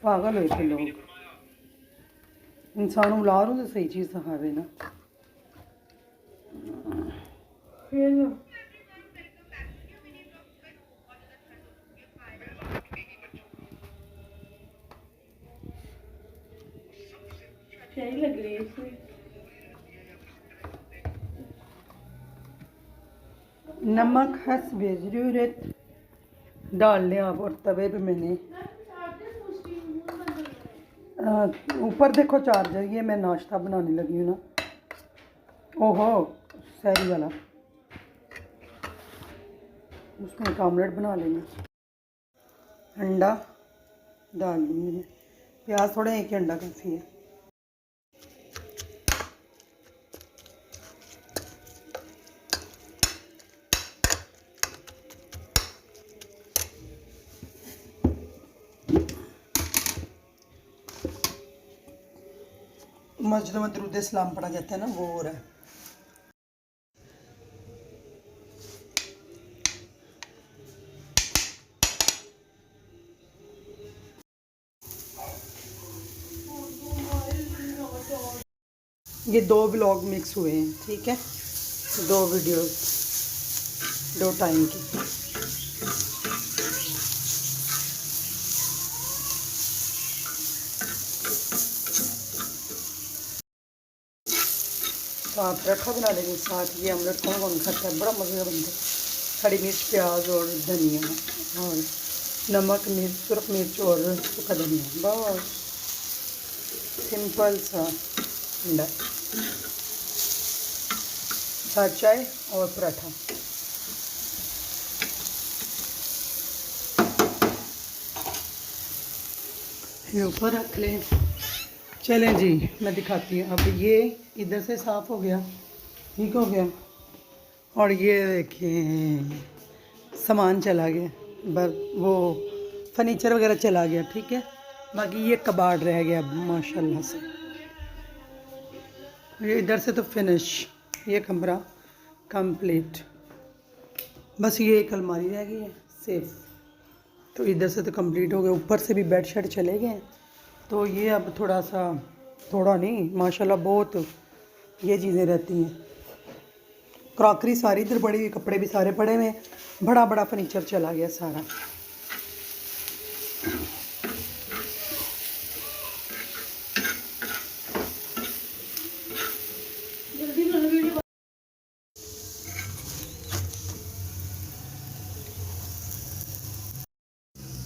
पागल हुए थे लोग। इंसान उलार तो सही चीज़ सिखावे ना। सही लग रही है इसमें। नमक हस्बे ज़रूरत डाल लें आप। और तवे पे मैंने ऊपर देखो चार्जर, ये मैं नाश्ता बनाने लगी हूँ ना। ओहो सहरी वाला, उसमें एक ऑमलेट बना लेंगे। अंडा डाल दूँगी मैं, प्याज थोड़े, एक ही अंडा काफ़ी है। मस्जिद में दरूद सलाम पढ़ा जाता है ना, वो हो रहा है। ये 2 व्लॉग मिक्स हुए हैं, ठीक है, 2 वीडियोस 2 टाइम की। तो आप पराठा बना लेंगे साथ, ये ऑमलेट कौन कौन खाता है, बड़ा मज़े का बनता है। हरी मिर्च, प्याज और धनिया और नमक, मिर्च, सुरख मिर्च और सूखा धनिया, बस सिंपल सा अंडा, साथ चाय और पराठा। ये ऊपर रख लें। चलें जी, मैं दिखाती हूँ। अब ये इधर से साफ़ हो गया, ठीक हो गया। और ये देखिए सामान चला गया, वो फर्नीचर वगैरह चला गया, ठीक है। बाकी ये कबाड़ रह गया माशाल्लाह से। ये इधर से तो फिनिश, ये कमरा कंप्लीट। बस ये एक अलमारी रह गई है सेफ। तो इधर से तो कंप्लीट हो गया, ऊपर से भी बेड शेड चले गए। तो ये अब थोड़ा सा, थोड़ा नहीं माशाल्लाह बहुत ये चीज़ें रहती हैं। क्रॉकरी सारी इधर पड़ी हुई, कपड़े भी सारे पड़े हुए, बड़ा बड़ा फर्नीचर चला गया सारा।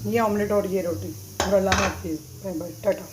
ये ऑमलेट और ये रोटी। और अल्लाह हाफिज़, बाय बाय, टाटा।